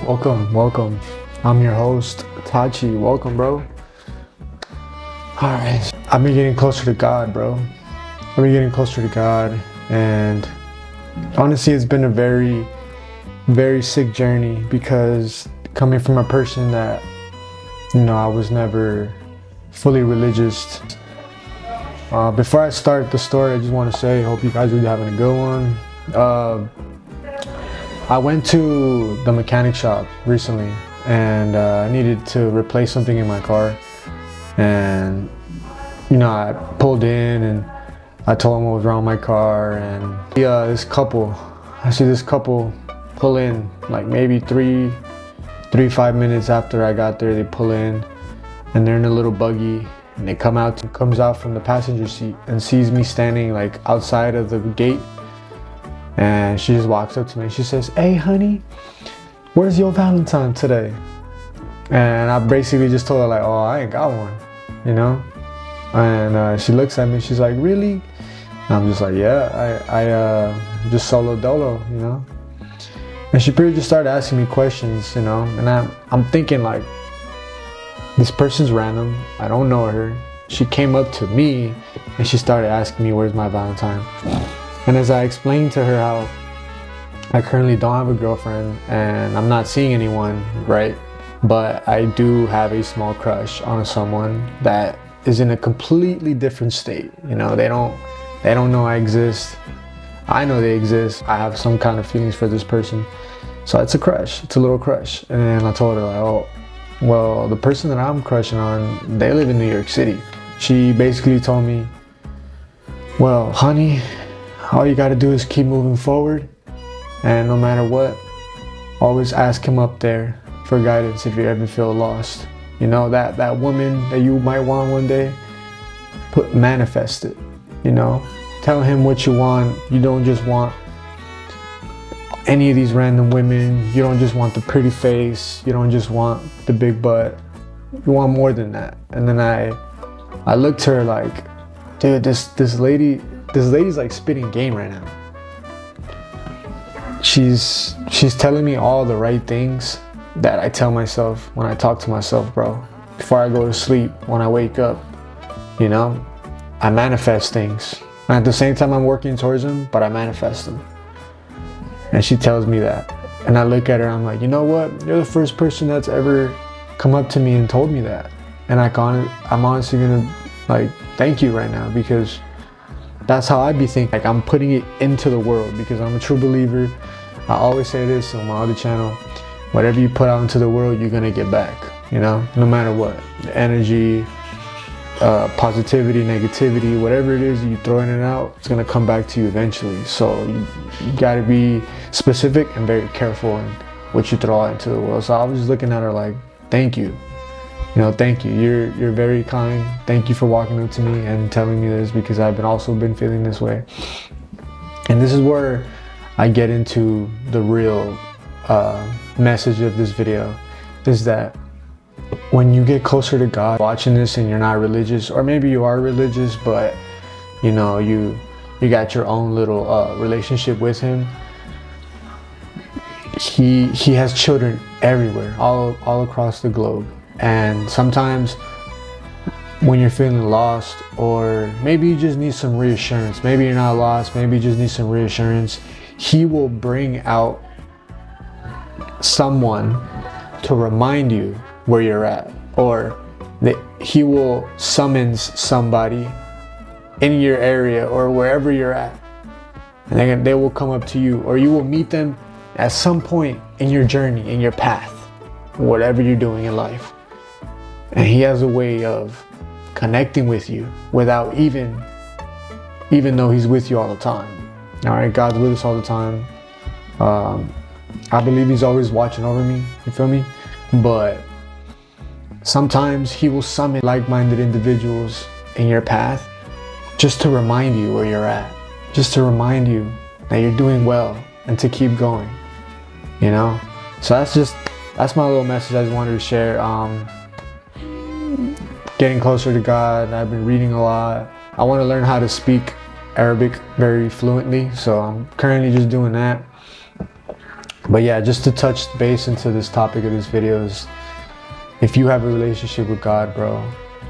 Welcome. I'm your host, Tachi. Welcome, bro. Alright. I've been getting closer to God, bro. I've been getting closer to God, and honestly, it's been a very, very sick journey because coming from a person that, I was never fully religious. Before I start the story, I just want to say, hope you guys are having a good one. I went to the mechanic shop recently, and I needed to replace something in my car. And I pulled in and I told them what was wrong with my car, and I see this couple pull in, like maybe 5 minutes after I got there. They pull in and they're in a little buggy, and they comes out from the passenger seat and sees me standing like outside of the gate. And she just walks up to me and she says, "Hey honey, where's your Valentine today?" And I basically just told her like, "Oh, I ain't got one," And she looks at me, she's like, "Really?" And I'm just like, "Yeah, I just solo dolo, And she pretty just started asking me questions, and I'm thinking like, this person's random, I don't know her. She came up to me and she started asking me where's my Valentine. And as I explained to her how I currently don't have a girlfriend and I'm not seeing anyone, right? But I do have a small crush on someone that is in a completely different state. They don't know I exist. I know they exist. I have some kind of feelings for this person. So it's a crush, it's a little crush. And then I told her like, "Oh, well, the person that I'm crushing on, they live in New York City." She basically told me, "Well, honey, all you gotta do is keep moving forward, and no matter what, always ask him up there for guidance if you ever feel lost. That woman that you might want one day, manifest it, Tell him what you want. You don't just want any of these random women. You don't just want the pretty face. You don't just want the big butt. You want more than that." And then I looked at her like, "Dude, this lady's like spitting game right now. She's telling me all the right things that I tell myself when I talk to myself, bro. Before I go to sleep, when I wake up, I manifest things. And at the same time, I'm working towards them, but I manifest them." And she tells me that. And I look at her, I'm like, "You know what? You're the first person that's ever come up to me and told me that. And I'm honestly gonna like thank you right now, because that's how I be thinking. Like, I'm putting it into the world because I'm a true believer. I always say this on my other channel: whatever you put out into the world, you're gonna get back. No matter what, the energy, positivity, negativity, whatever it is you throwing it out, it's gonna come back to you eventually. So you gotta be specific and very careful in what you throw out into the world." So I was just looking at her like, "Thank you. Thank you. You're very kind. Thank you for walking up to me and telling me this, because I've also been feeling this way." And this is where I get into the real message of this video, is that when you get closer to God, watching this and you're not religious, or maybe you are religious, but you got your own little relationship with him. He has children everywhere, all across the globe. And sometimes when you're feeling lost, or maybe you just need some reassurance, maybe you're not lost, maybe you just need some reassurance, he will bring out someone to remind you where you're at, or he will summons somebody in your area or wherever you're at, and they will come up to you, or you will meet them at some point in your journey, in your path, whatever you're doing in life. And he has a way of connecting with you without even though he's with you all the time. All right, God's with us all the time. I believe he's always watching over me, you feel me? But sometimes he will summon like-minded individuals in your path just to remind you where you're at, just to remind you that you're doing well and to keep going, So that's my little message I just wanted to share. Getting closer to God. I've been reading a lot. I want to learn how to speak Arabic very fluently, so I'm currently just doing that. But yeah, just to touch base into this topic of this video is, if you have a relationship with God, bro,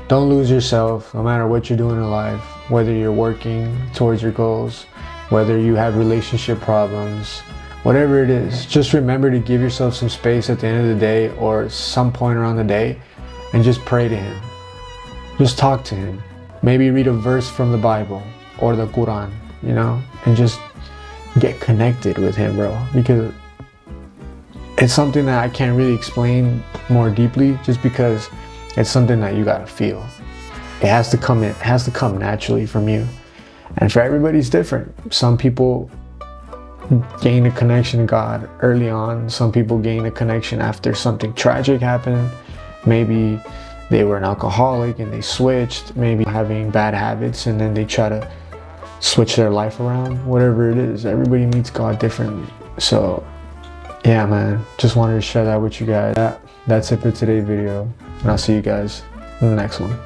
don't lose yourself no matter what you're doing in life, whether you're working towards your goals, whether you have relationship problems, whatever it is. Just remember to give yourself some space at the end of the day or some point around the day and just pray to Him. Just talk to Him. Maybe read a verse from the Bible or the Quran, you know, and just get connected with Him, bro, because it's something that I can't really explain more deeply, just because it's something that you gotta feel. It has to come naturally from you. And for everybody, it's different. Some people gain a connection to God early on. Some people gain a connection after something tragic happened. Maybe they were an alcoholic and they switched, maybe having bad habits, and then they try to switch their life around. Whatever it is, everybody meets God differently. So yeah, man, just wanted to share that with you guys. That's it for today's video, and I'll see you guys in the next one.